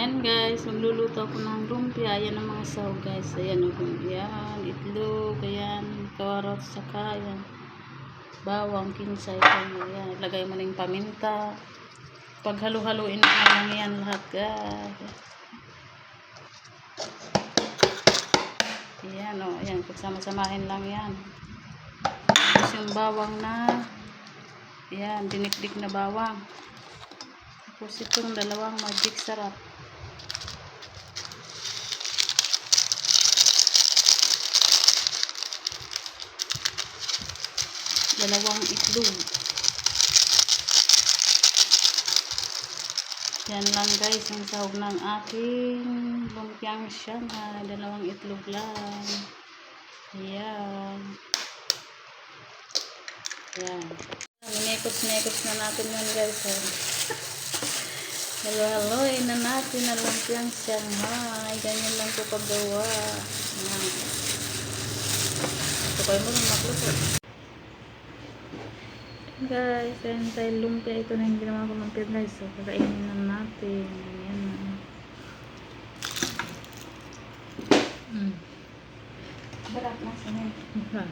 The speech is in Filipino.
Ayan guys, magluluto ako ng lumpia. Ayan ang mga sahog guys. Ayan o. Ayan, itlog. Ayan, carrots. Saka ayan, bawang, kinsay. Ayan, ilagay mo na yung paminta. Pag halu-haluin mo na lang yan lahat guys. Ayan o. Ayan, pagsama-samahin lang yan. Tapos yung bawang na ayan, dinikdik na bawang. Tapos itong dalawang magic sarap. Dalawang itlog. Yan lang guys, ang sahog ng aking lumpiang Shanghai. Dalawang itlog lang. Ayan. Ayan. Minekos-mekos na natin yun guys. Halo-haloy na natin ang lumpiang Shanghai. Ganyan lang po paggawa. Ayan. Ito kayo mo rin magluto. Guys, ayan tayo lumpia. Ito na yung ginawa ko lumpia guys. So, kakainin na natin. Ayan na. Barat na siya.